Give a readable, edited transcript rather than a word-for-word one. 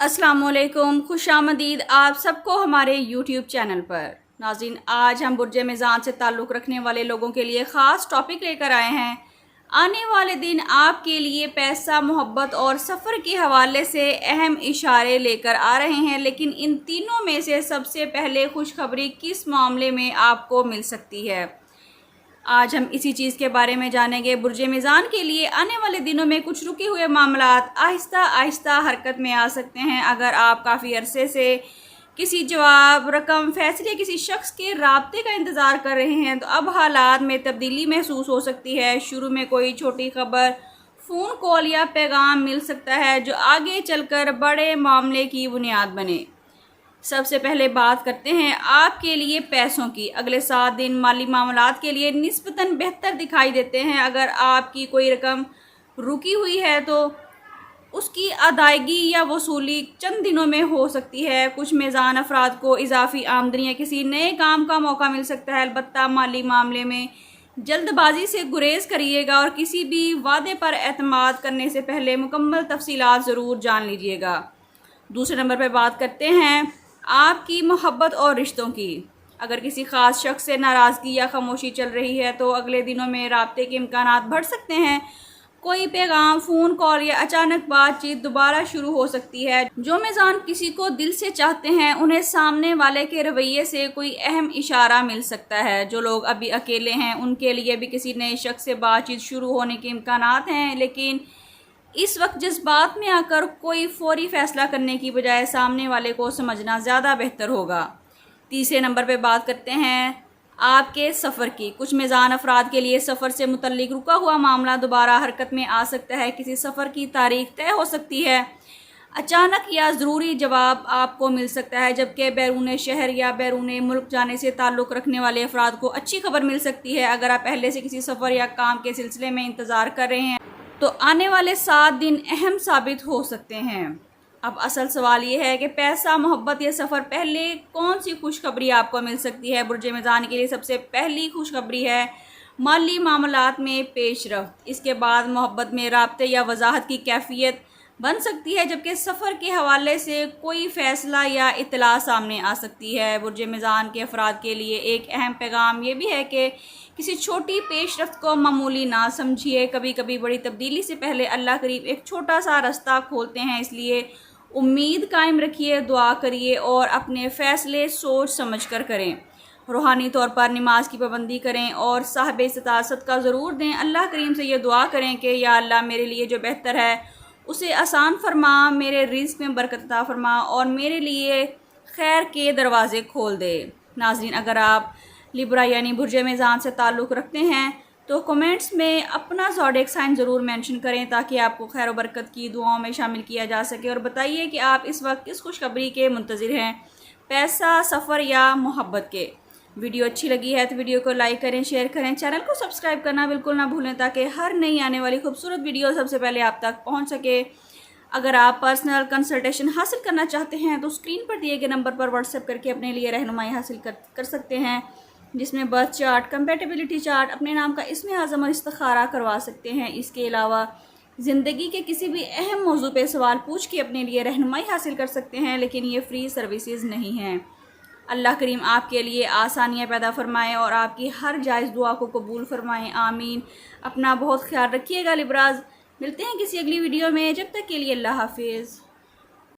अस्सलाम वालेकुम, खुश आमदीद आप सबको हमारे YouTube चैनल पर। नाज़रीन, आज हम बुर्ज मीज़ान से ताल्लुक़ रखने वाले लोगों के लिए ख़ास टॉपिक लेकर आए हैं। आने वाले दिन आपके लिए पैसा, मोहब्बत और सफ़र के हवाले से अहम इशारे लेकर आ रहे हैं, लेकिन इन तीनों में से सबसे पहले खुशखबरी किस मामले में आपको मिल सकती है, आज हम इसी चीज़ के बारे में जानेंगे। बुर्ज मीज़ान के लिए आने वाले दिनों में कुछ रुके हुए मामलात आहिस्ता आहिस्ता हरकत में आ सकते हैं। अगर आप काफ़ी अरसे से किसी जवाब, रकम, फैसले, किसी शख्स के राब्ते का इंतज़ार कर रहे हैं तो अब हालात में तब्दीली महसूस हो सकती है। शुरू में कोई छोटी खबर, फ़ोन कॉल या पैगाम मिल सकता है जो आगे चलकर बड़े मामले की बुनियाद बने। सबसे पहले बात करते हैं आपके लिए पैसों की। अगले 7 दिन माली मामलात के लिए निस्बतन बेहतर दिखाई देते हैं। अगर आपकी कोई रकम रुकी हुई है तो उसकी अदायगी या वसूली चंद दिनों में हो सकती है। कुछ मेज़ान अफराद को इजाफी आमदनी या किसी नए काम का मौका मिल सकता है। अलबत्ता माली मामले में जल्दबाजी से गुरेज करिएगा और किसी भी वादे पर एतमाद करने से पहले मुकम्मल तफसीलात ज़रूर जान लीजिएगा। दूसरे नंबर पर बात करते हैं आपकी मोहब्बत और रिश्तों की। अगर किसी ख़ास शख्स से नाराज़गी या खामोशी चल रही है तो अगले दिनों में राब्ते के इम्कानात बढ़ सकते हैं। कोई पैगाम, फ़ोन कॉल या अचानक बातचीत दोबारा शुरू हो सकती है। जो मेज़ान किसी को दिल से चाहते हैं उन्हें सामने वाले के रवैये से कोई अहम इशारा मिल सकता है। जो लोग अभी अकेले हैं उनके लिए भी किसी नए शख्स से बातचीत शुरू होने के इम्कानात हैं, लेकिन इस वक्त जज्बात में आकर कोई फौरी फ़ैसला करने की बजाय सामने वाले को समझना ज़्यादा बेहतर होगा। तीसरे नंबर पे बात करते हैं आपके सफ़र की। कुछ मेज़ान अफराद के लिए सफ़र से मुतल्लिक रुका हुआ मामला दोबारा हरकत में आ सकता है। किसी सफ़र की तारीख तय हो सकती है। अचानक या ज़रूरी जवाब आपको मिल सकता है, जबकि बैरून शहर या बैरून मुल्क जाने से ताल्लुक़ रखने वाले अफराद को अच्छी खबर मिल सकती है। अगर आप पहले से किसी सफ़र या काम के सिलसिले में इंतज़ार कर रहे हैं तो आने वाले 7 दिन अहम साबित हो सकते हैं। अब असल सवाल ये है कि पैसा, मोहब्बत या सफ़र, पहले कौन सी खुशखबरी आपको मिल सकती है। बुर्ज मीज़ान के लिए सबसे पहली खुशखबरी है माली मामलात में पेशरफ्त। इसके बाद मोहब्बत में राब्ते या वजाहत की कैफियत बन सकती है, जबकि सफ़र के हवाले से कोई फ़ैसला या इत्तला सामने आ सकती है। बुर्ज मीज़ान के अफराद के लिए एक अहम पैगाम ये भी है कि किसी छोटी पेशरफ्त को मामूली ना समझिए। कभी कभी बड़ी तब्दीली से पहले अल्लाह करीब एक छोटा सा रास्ता खोलते हैं, इसलिए उम्मीद कायम रखिए, दुआ करिए और अपने फ़ैसले सोच समझ कर करें। रूहानी तौर पर नमाज की पाबंदी करें और साहिब इस्तात सदका ज़रूर दें। अल्लाह करीम से ये दुआ करें कि या अल्लाह, मेरे लिए जो बेहतर है उसे आसान फरमा, मेरे रिज़्क़ में बरकत अता फरमा और मेरे लिए खैर के दरवाज़े खोल दे। नाज़रीन, अगर आप लिब्रा यानी बुर्ज मीज़ान से ताल्लुक़ रखते हैं तो कमेंट्स में अपना ज़ोडिएक साइन ज़रूर मेंशन करें ताकि आपको खैर और बरकत की दुआओं में शामिल किया जा सके। और बताइए कि आप इस वक्त किस खुशखबरी के मुंतज़िर हैं, पैसा, सफ़र या मोहब्बत के। वीडियो अच्छी लगी है तो वीडियो को लाइक करें, शेयर करें, चैनल को सब्सक्राइब करना बिल्कुल ना भूलें ताकि हर नई आने वाली खूबसूरत वीडियो सबसे पहले आप तक पहुँच सके। अगर आप पर्सनल कंसल्टेशन हासिल करना चाहते हैं तो स्क्रीन पर दिए गए नंबर पर व्हाट्सएप करके अपने लिए रहनुमाई हासिल कर सकते हैं, जिसमें बर्थ चार्ट, कंपैटिबिलिटी चार्ट, अपने नाम का इस्म आज़म और इस्तिखारा करवा सकते हैं। इसके अलावा ज़िंदगी के किसी भी अहम मौजू पे सवाल पूछ के अपने लिए रहनुमाई हासिल कर सकते हैं, लेकिन ये फ्री सर्विसेज नहीं हैं। अल्लाह करीम आपके लिए आसानियाँ पैदा फरमाएँ और आपकी हर जायज़ दुआ को कबूल फरमाएँ, आमीन। अपना बहुत ख्याल रखिएगा लिब्राज। मिलते हैं किसी अगली वीडियो में, जब तक के लिए अल्लाह हाफिज़।